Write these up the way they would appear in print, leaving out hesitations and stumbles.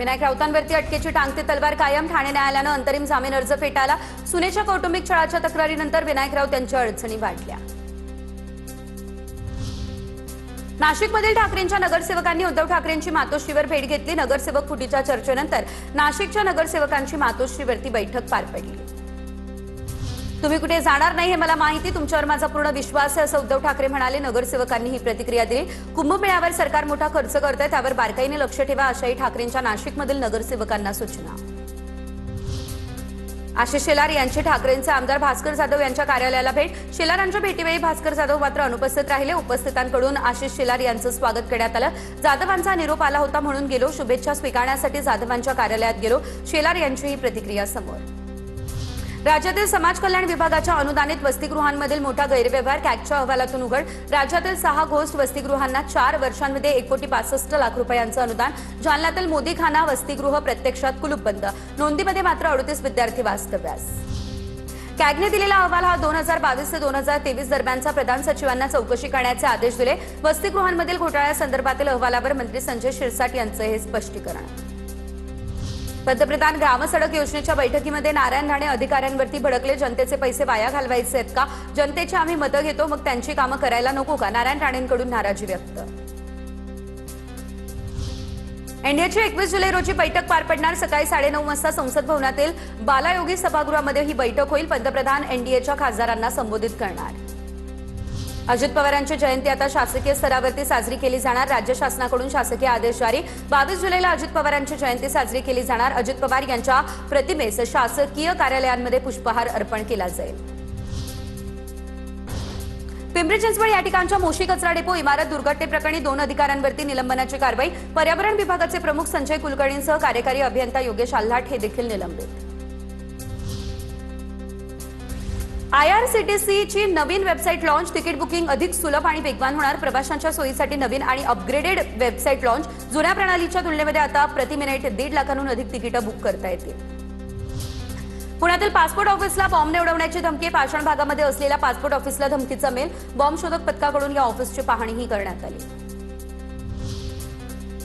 विनायक राऊतांवरती अटकेची टांगती तलवार कायम। ठाणे न्यायालयानं अंतरिम जामीन अर्ज फेटाळला। सुनेच्या कौटुंबिक छळाच्या तक्रारीनंतर विनायक राऊत यांच्या अडचणी वाढल्या। नाशिकमधील ठाकरेंच्या नगरसेवकांनी उद्धव ठाकरेंची मातोश्रीवर भेट घेतली। नगरसेवक फुटीच्या चर्चेनंतर नाशिकच्या नगरसेवकांची मातोश्रीवरती बैठक पार पडली। तुम्ही कुठे जाणार नाही हे मला माहिती, तुमच्यावर माझा पूर्ण विश्वास आहे असं उद्धव ठाकरे म्हणाले। नगरसेवकांनी ही प्रतिक्रिया दिली। कुंभमेळ्यावर सरकार मोठा खर्च करतंय, त्यावर बारकाईने लक्ष ठेवा अशाही ठाकरेंच्या नाशिकमधील नगरसेवकांना सूचना। आशिष शेलार यांची ठाकरेंचे आमदार भास्कर जाधव यांच्या कार्यालयाला भेट। शेलारांच्या भेटीवेळी भास्कर जाधव मात्र अनुपस्थित राहिले। उपस्थितांकडून आशिष शेलार यांचं स्वागत करण्यात आलं। जाधवांचा निरोप आला होता म्हणून गेलो, शुभेच्छा स्वीकारण्यासाठी जाधवांच्या कार्यालयात गेलो। शेलार यांची ही प्रतिक्रिया समोर। राज्यातील समाज कल्याण विभागाच्या अनुदानित वसतिगृहांमधील मोठा गैरव्यवहार कॅगच्या अहवालातून उघड। राज्यातील 6 घोस्ट वसतिगृहांना 4 वर्षांमध्ये 1,65,00,000 रुपयांचं अनुदान। जालन्यातील मोदीखाना वसतिगृह प्रत्यक्षात कुलूप बंद, नोंदीमध्ये मात्र 38 विद्यार्थी वास्तव्यास। कॅगने दिलेला अहवाल हा 2022 ते 2023 दरम्यानचा प्रधान सचिवांना चौकशी करण्याचे आदेश दिले। वसतिगृहांमधील घोटाळ्यासंदर्भातील अहवालावर मंत्री संजय शिरसाट यांचं हे स्पष्टीकरण। पंतप्रधान ग्रामसडक योजनेच्या बैठकीमध्ये नारायण राणे अधिकाऱ्यांवरती भडकले। जनतेचे पैसे वाया घालवायचे आहेत का? जनतेची आम्ही मतं घेतो, मग त्यांची कामं करायला नको का? नारायण राणेंकडून नाराजी व्यक्त। एनडीएची 21 जुलै रोजी बैठक पार पडणार। सकाळी 9:30 वाजता संसद भवनातील बालायोगी सभागृहामध्ये ही बैठक होईल। पंतप्रधान एनडीएच्या खासदारांना संबोधित करणार। अजित पवारांची जयंती आता शासकीय स्तरावरती साजरी केली जाणार। राज्य शासनाकडून शासकीय आदेश जारी। 22 जुलैला अजित पवारांची जयंती साजरी केली जाणार। अजित पवार यांच्या प्रतिमेस शासकीय कार्यालयांमध्ये पुष्पहार अर्पण केला जाईल। पिंपरी चिंचवड या ठिकाणच्या मोशी कचरा डेपो इमारत दुर्घटनेप्रकरणी 2 अधिकाऱ्यांवरती निलंबनाची कारवाई। पर्यावरण विभागाचे प्रमुख संजय कुलकर्णींसह कार्यकारी अभियंता योगेश आल्हाट हे देखील निलंबित। आयआरसीटीसीची नवीन वेबसाईट लॉन्च। तिकीट बुकिंग अधिक सुलभ आणि वेगवान होणार। प्रवाशांच्या सोयीसाठी नवीन आणि अपग्रेडेड वेबसाईट लॉन्च। जुन्या प्रणालीच्या तुलनेमध्ये आता प्रति मिनिट 1.5 लाखांहून अधिक तिकीटं बुक करता येतील। पुण्यातील पासपोर्ट ऑफिसला बॉम्बने उडवण्याची धमकी। पाषाण भागामध्ये असलेल्या पासपोर्ट ऑफिसला धमकीचा मेल। बॉम्ब शोधक पथकाकडून या ऑफिसची पाहणीही करण्यात आली।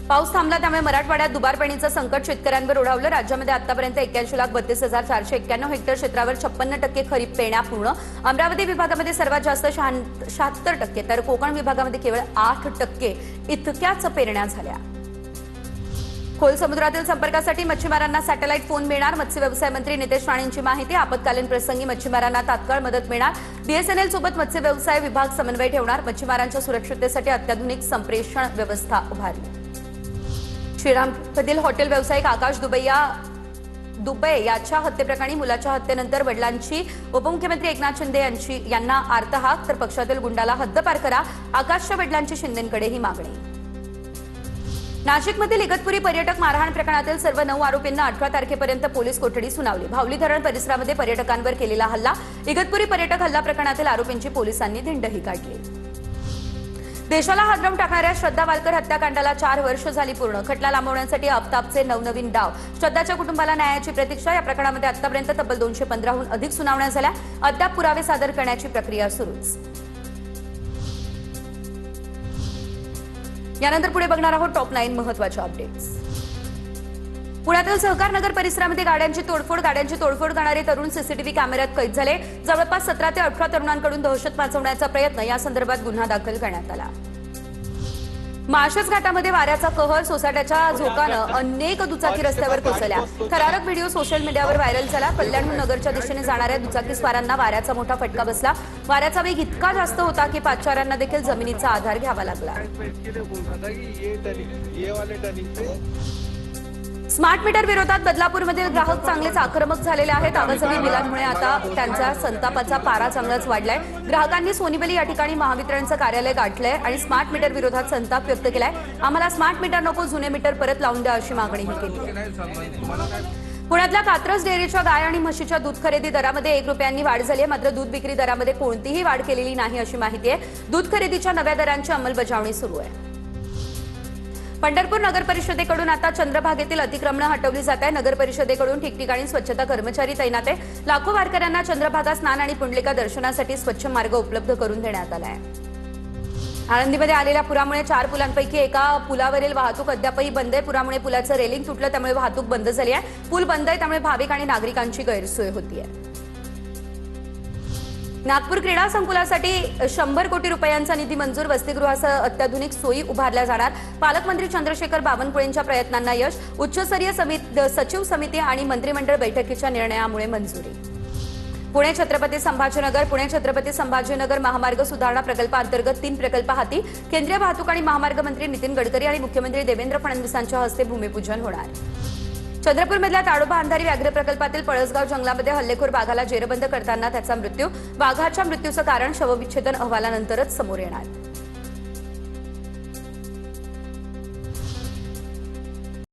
पाऊस थांबला, त्यामुळे मराठवाड्यात दुबार पेरणीचं संकट शेतकऱ्यांवर ओढावलं। राज्यामध्ये आतापर्यंत 81,32,491 हेक्टर क्षेत्रावर 56% खरीप पेरण्या पूर्ण। अमरावती विभागामध्ये सर्वात जास्त 76%, तर कोकण विभागामध्ये केवळ 8% इतक्याच पेरण्या झाल्या। खोल समुद्रातील संपर्कासाठी मच्छीमारांना सॅटेलाइट फोन मिळणार। मत्स्य व्यवसाय मंत्री नितेश राणेंची माहिती। आपत्कालीन प्रसंगी मच्छीमारांना तात्काळ मदत मिळणार। बीएसएनएल सोबत मत्स्य व्यवसाय विभाग समन्वय ठेवणार। मच्छीमारांच्या सुरक्षिततेसाठी अत्याधुनिक संप्रेषण व्यवस्था उभारली। श्रीरामपूरमधील हॉटेल व्यावसायिक आकाश दुबे याच्या हत्येप्रकरणी मुलाच्या हत्येनंतर वडिलांची उपमुख्यमंत्री एकनाथ शिंदे यांना आर्तहाक, तर पक्षातील गुंडाला हद्दपार करा। आकाशच्या वडिलांची शिंदेंकडे ही मागणी। नाशिकमधील इगतपुरी पर्यटक मारहाण प्रकरणातील सर्व 9 आरोपींना 18 तारखेपर्यंत पोलीस कोठडी सुनावली। भावली धरण परिसरामध्ये पर्यटकांवर केलेला हल्ला। इगतपुरी पर्यटक हल्ला प्रकरणातील आरोपींची पोलिसांनी धिंडही काढली। देशाला हादरवून टाकणाऱ्या श्रद्धा वालकर हत्याकांडाला 4 वर्ष झाली पूर्ण। खटला लांबवण्यासाठी आफताबचे नवनवीन डाव। श्रद्धाच्या कुटुंबाला न्यायाची प्रतीक्षा। या प्रकरणामध्ये आतापर्यंत तब्बल 215हून अधिक सुनावण्या झाल्या। अद्याप पुरावे सादर करण्याची प्रक्रिया सुरूच। यानंतर पुढे बघणार आहोत टॉप 9 महत्त्वाच्या अपडेट्स। पुण्यातील सहकार नगर परिसरामध्ये गाड्यांची तोडफोड करणारे तरुण सीसीटीव्ही कॅमेऱ्यात कैद झाले। जवळपास 17 ते 18 तरुणांकडून दहशत माजवण्याचा प्रयत्न, या संदर्भात गुन्हा दाखल करण्यात आला। माळशेज घाटामध्ये वाऱ्याचा कहर। सोसाट्याच्या झोकानं अनेक दुचाकी रस्त्यावर कोसळल्या। थरारक व्हिडिओ सोशल मीडियावर व्हायरल झाला। कल्याणहून नगरच्या दिशेने जाणाऱ्या दुचाकीस्वारांना वाऱ्याचा मोठा फटका बसला। वाऱ्याचा वेग इतका जास्त होता की पादचाऱ्यांना देखील जमिनीचा आधार घ्यावा लागला। स्मार्ट मीटर विरोधात बदलापूरमधील ग्राहक चांगलेच आक्रमक झालेले आहेत। अवाजवी बिलांमुळे आता त्यांचा संतापाचा पारा चांगलाच वाढलाय। ग्राहकांनी सोनीबली या ठिकाणी महावितरणचं कार्यालय गाठलंय आणि स्मार्ट मीटर विरोधात संताप व्यक्त केलाय। आम्हाला स्मार्ट मीटर नको, जुने मीटर परत लावून द्या अशी मागणीही केली आहे। पुण्यातल्या कात्रज डेअरीच्या गाय आणि म्हशीच्या दूध खरेदी दरामध्ये 1 रुपयांनी वाढ झाली आहे। मात्र दूध विक्री दरामध्ये कोणतीही वाढ केलेली नाही अशी माहिती आहे। दूध खरेदीच्या नव्या दरांची अंमलबजावणी सुरू आहे। पंढरपूर नगर परिषदेकडून आता चंद्रभागेतील अतिक्रमणं हटवली जात आहे। नगर परिषदेकडून ठिकठिकाणी स्वच्छता कर्मचारी तैनात आहे। लाखो वारकऱ्यांना चंद्रभागा स्नान आणि पुंडलिका दर्शनासाठी स्वच्छ मार्ग उपलब्ध करून देण्यात आला आहे। आळंदीमध्ये आलेल्या पुरामुळे 4 पुलांपैकी एका पुलावरील वाहतूक अद्यापही बंद आहे. पुरामुळे पुलाचं रेलिंग तुटलं, त्यामुळे वाहतूक बंद झाली आहे. पूल बंद आहे, त्यामुळे भाविक आणि नागरिकांची गैरसोय होती आहे. नागपूर क्रीडा संकुलासाठी 100 कोटी रुपयांचा निधी मंजूर. वसतिगृहासह अत्याधुनिक सोयी उभारल्या जाणार. पालकमंत्री चंद्रशेखर बावनकुळेंच्या प्रयत्नांना यश. उच्चस्तरीय सचिव समिती आणि मंत्रिमंडळ बैठकीच्या निर्णयामुळे मंजुरी. पुणे छत्रपती संभाजीनगर महामार्ग सुधारणा प्रकल्पाअंतर्गत 3 प्रकल्प हाती. केंद्रीय वाहतूक आणि महामार्ग मंत्री नितीन गडकरी आणि मुख्यमंत्री देवेंद्र फडणवीसांच्या हस्ते भूमिपूजन होणार. चंद्रपूरमधल्या ताडोबा अंधारी व्याघ्र प्रकल्पातील पळसगाव जंगलामध्ये हल्लेखोर वाघाला जेरबंद करताना त्याचा मृत्यू. वाघाच्या मृत्यूचं कारण शवविच्छेदन अहवालानंतरच समोर येणार.